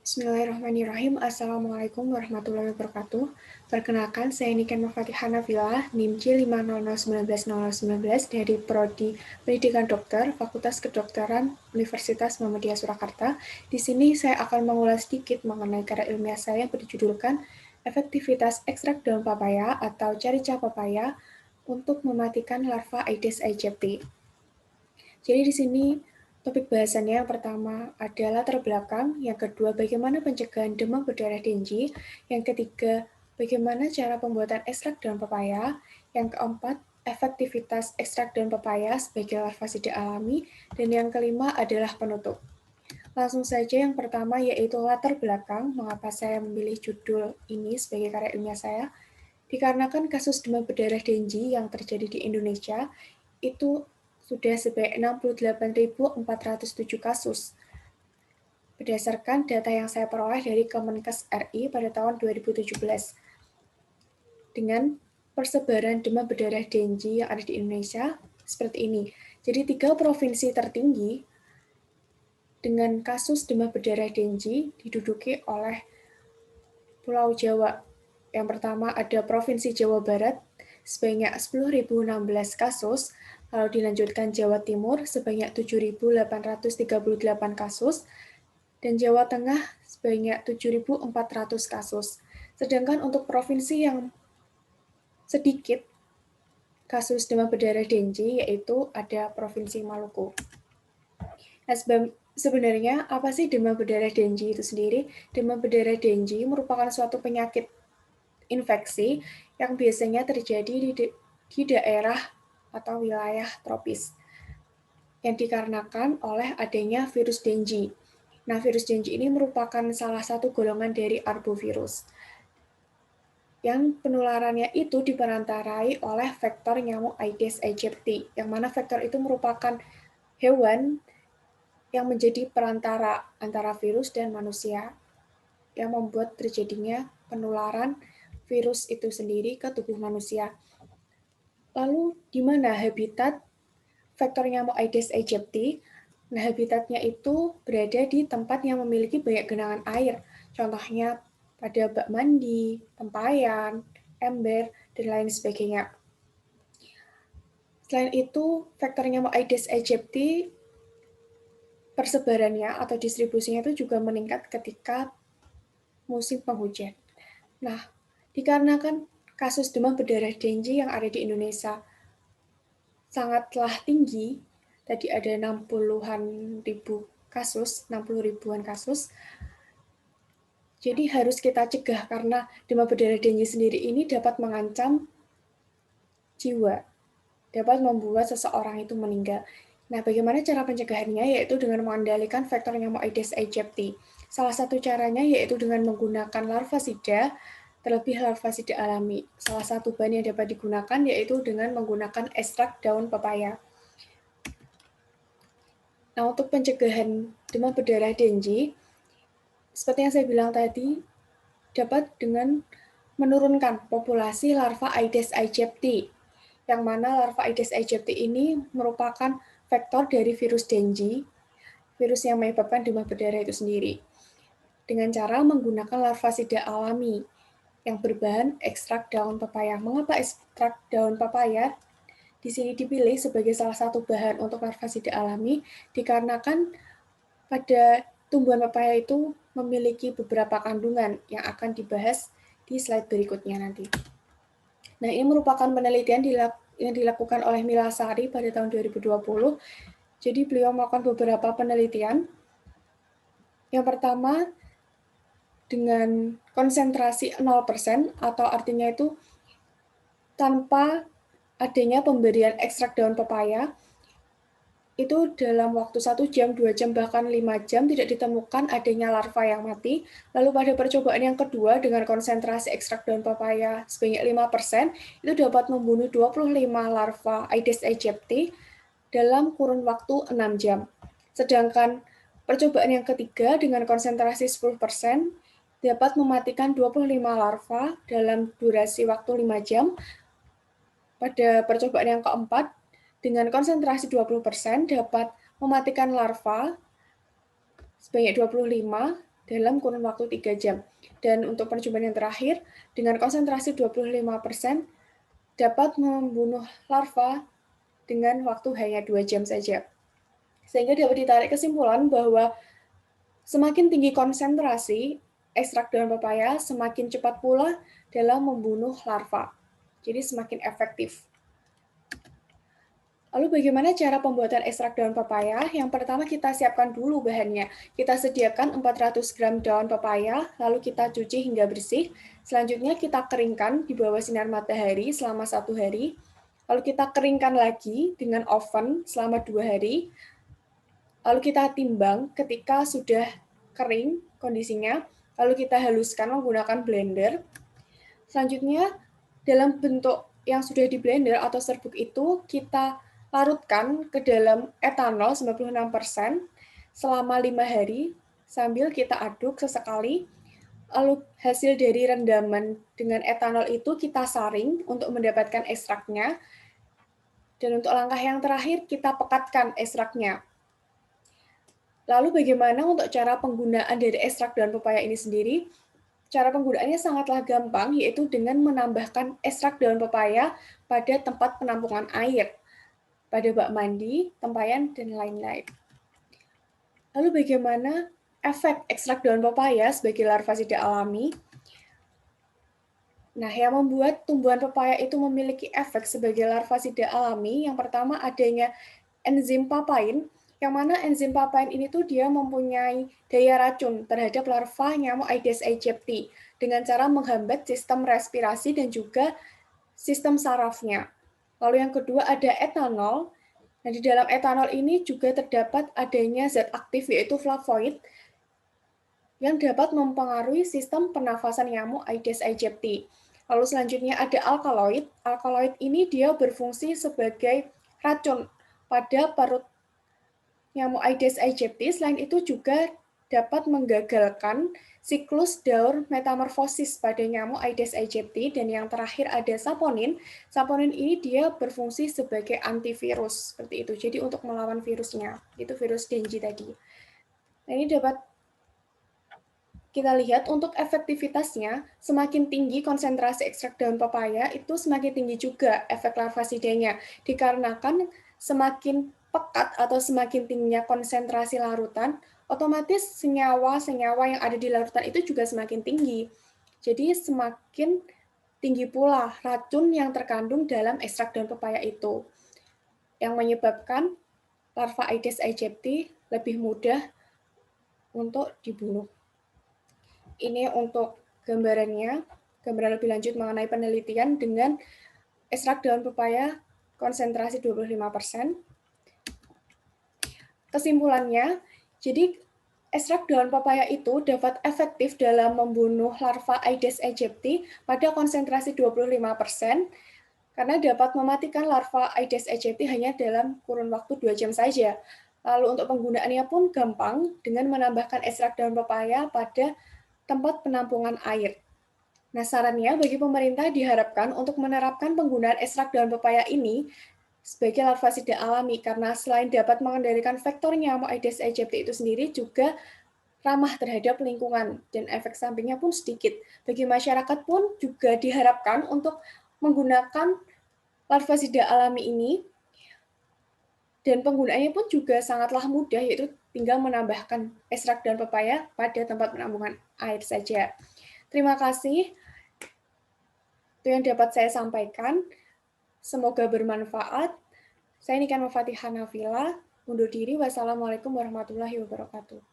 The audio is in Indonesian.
Bismillahirrahmanirrahim. Assalamualaikum warahmatullahi wabarakatuh. Perkenalkan, saya Niken Mafatihah Nabila, NIM C500190019 dari Prodi Pendidikan Dokter, Fakultas Kedokteran Universitas Muhammadiyah Surakarta. Di sini saya akan mengulas sedikit mengenai karya ilmiah saya yang berjudulkan Efektivitas Ekstrak Daun Papaya atau Carica Papaya untuk mematikan larva Aedes aegypti. Jadi di sini topik bahasannya yang pertama ada latar belakang, yang kedua bagaimana pencegahan demam berdarah Dengue, yang ketiga bagaimana cara pembuatan ekstrak daun pepaya, yang keempat efektivitas ekstrak daun pepaya sebagai larvasida alami, dan yang kelima adalah penutup. Langsung saja yang pertama yaitu latar belakang, mengapa saya memilih judul ini sebagai karya ilmiah saya. Dikarenakan kasus demam berdarah Dengue yang terjadi di Indonesia itu sudah sebanyak 68.407 kasus. Berdasarkan data yang saya peroleh dari Kemenkes RI pada tahun 2017. Dengan persebaran demam berdarah Dengue yang ada di Indonesia seperti ini. Jadi 3 provinsi tertinggi dengan kasus demam berdarah Dengue diduduki oleh Pulau Jawa. Yang pertama ada Provinsi Jawa Barat sebanyak 10.016 kasus, lalu dilanjutkan Jawa Timur sebanyak 7.838 kasus, dan Jawa Tengah sebanyak 7.400 kasus. Sedangkan untuk provinsi yang sedikit kasus demam berdarah Dengue yaitu ada Provinsi Maluku. Nah, sebenarnya apa sih demam berdarah Dengue itu sendiri? Demam berdarah Dengue merupakan suatu penyakit infeksi yang biasanya terjadi di daerah atau wilayah tropis yang dikarenakan oleh adanya virus Dengue. Nah, virus Dengue ini merupakan salah satu golongan dari arbovirus yang penularannya itu diperantarai oleh vektor nyamuk Aedes aegypti, yang mana vektor itu merupakan hewan yang menjadi perantara antara virus dan manusia, yang membuat terjadinya penularan virus itu sendiri ke tubuh manusia. Lalu, di mana habitat vektor nyamuk Aedes aegypti? Nah, habitatnya itu berada di tempat yang memiliki banyak genangan air. Contohnya pada bak mandi, tempayan, ember, dan lain sebagainya. Selain itu, vektor nyamuk Aedes aegypti persebarannya atau distribusinya itu juga meningkat ketika musim penghujan. Nah, dikarenakan kasus demam berdarah Dengue yang ada di Indonesia sangatlah tinggi, tadi ada 60-an ribu kasus, 60 ribuan kasus, jadi harus kita cegah karena demam berdarah Dengue sendiri ini dapat mengancam jiwa, dapat membuat seseorang itu meninggal. Nah, bagaimana cara pencegahannya? Yaitu dengan mengendalikan vektor nyamuk Aedes aegypti. Salah satu caranya yaitu dengan menggunakan larvasida, terlebih larvasida alami. Salah satu bahan yang dapat digunakan yaitu dengan menggunakan ekstrak daun pepaya. Nah, untuk pencegahan demam berdarah Dengue, seperti yang saya bilang tadi, dapat dengan menurunkan populasi larva Aedes aegypti, yang mana larva Aedes aegypti ini merupakan vektor dari virus Dengue, virus yang menyebabkan demam berdarah itu sendiri, dengan cara menggunakan larvasida alami yang berbahan ekstrak daun pepaya. Mengapa ekstrak daun pepaya di sini dipilih sebagai salah satu bahan untuk larvasida alami? Dikarenakan pada tumbuhan pepaya itu memiliki beberapa kandungan yang akan dibahas di slide berikutnya nanti. Nah, ini merupakan penelitian yang dilakukan oleh Mila Sari pada tahun 2020. Jadi beliau melakukan beberapa penelitian. Yang pertama, dengan konsentrasi 0%, atau artinya itu tanpa adanya pemberian ekstrak daun pepaya, itu dalam waktu 1 jam, 2 jam, bahkan 5 jam tidak ditemukan adanya larva yang mati. Lalu pada percobaan yang kedua dengan konsentrasi ekstrak daun pepaya sebanyak 5%, itu dapat membunuh 25 larva Aedes aegypti dalam kurun waktu 6 jam. Sedangkan percobaan yang ketiga dengan konsentrasi 10% dapat mematikan 25 larva dalam durasi waktu 5 jam. Pada percobaan yang keempat, dengan konsentrasi 20% dapat mematikan larva sebanyak 25 dalam kurun waktu 3 jam. Dan untuk percobaan yang terakhir, dengan konsentrasi 25% dapat membunuh larva dengan waktu hanya 2 jam saja. Sehingga dapat ditarik kesimpulan bahwa semakin tinggi konsentrasi ekstrak daun pepaya, semakin cepat pula dalam membunuh larva. Jadi semakin efektif. Lalu bagaimana cara pembuatan ekstrak daun pepaya? Yang pertama kita siapkan dulu bahannya. Kita sediakan 400 gram daun pepaya, lalu kita cuci hingga bersih. Selanjutnya kita keringkan di bawah sinar matahari selama 1 hari. Lalu kita keringkan lagi dengan oven selama 2 hari. Lalu kita timbang ketika sudah kering kondisinya. Lalu kita haluskan menggunakan blender. Selanjutnya dalam bentuk yang sudah di blender atau serbuk itu kita larutkan ke dalam etanol 96% selama 5 hari sambil kita aduk sesekali. Lalu hasil dari rendaman dengan etanol itu kita saring untuk mendapatkan ekstraknya. Dan untuk langkah yang terakhir kita pekatkan ekstraknya. Lalu bagaimana untuk cara penggunaan dari ekstrak daun pepaya ini sendiri? Cara penggunaannya sangatlah gampang, yaitu dengan menambahkan ekstrak daun pepaya pada tempat penampungan air, pada bak mandi, tempayan, dan lain-lain. Lalu bagaimana efek ekstrak daun pepaya sebagai larvasida alami? Nah, yang membuat tumbuhan pepaya itu memiliki efek sebagai larvasida alami, yang pertama adanya enzim papain, yang mana enzim papain ini tuh dia mempunyai daya racun terhadap larva nyamuk Aedes aegypti dengan cara menghambat sistem respirasi dan juga sistem sarafnya. Lalu yang kedua ada etanol. Nah, di dalam etanol ini juga terdapat adanya zat aktif yaitu flavonoid yang dapat mempengaruhi sistem pernafasan nyamuk Aedes aegypti. Lalu selanjutnya ada alkaloid. Alkaloid ini dia berfungsi sebagai racun pada parut nyamuk Aedes aegypti. Selain itu juga dapat menggagalkan siklus daur metamorfosis pada nyamuk Aedes aegypti. Dan yang terakhir ada saponin. Saponin ini dia berfungsi sebagai antivirus seperti itu. Jadi untuk melawan virusnya, itu virus Dengue tadi. Nah, ini dapat kita lihat untuk efektivitasnya, semakin tinggi konsentrasi ekstrak daun pepaya, itu semakin tinggi juga efek larvasidanya. Dikarenakan semakin pekat atau semakin tingginya konsentrasi larutan, otomatis senyawa-senyawa yang ada di larutan itu juga semakin tinggi. Jadi semakin tinggi pula racun yang terkandung dalam ekstrak daun pepaya itu, yang menyebabkan larva Aedes aegypti lebih mudah untuk dibunuh. Ini untuk gambarannya, gambaran lebih lanjut mengenai penelitian dengan ekstrak daun pepaya konsentrasi 25%. Kesimpulannya, jadi ekstrak daun pepaya itu dapat efektif dalam membunuh larva Aedes aegypti pada konsentrasi 25%, karena dapat mematikan larva Aedes aegypti hanya dalam kurun waktu 2 jam saja. Lalu untuk penggunaannya pun gampang dengan menambahkan ekstrak daun pepaya pada tempat penampungan air. Nah, sarannya bagi pemerintah diharapkan untuk menerapkan penggunaan ekstrak daun pepaya ini sebagai larvasida alami, karena selain dapat mengendalikan faktor nyamuk Aedes aegypti itu sendiri, juga ramah terhadap lingkungan dan efek sampingnya pun sedikit. Bagi masyarakat pun juga diharapkan untuk menggunakan larvasida alami ini, dan penggunaannya pun juga sangatlah mudah, yaitu tinggal menambahkan ekstrak daun pepaya pada tempat penampungan air saja. Terima kasih. Itu yang dapat saya sampaikan. Semoga bermanfaat. Saya Niken Mafatihah Nafila. Undur diri. Wassalamualaikum warahmatullahi wabarakatuh.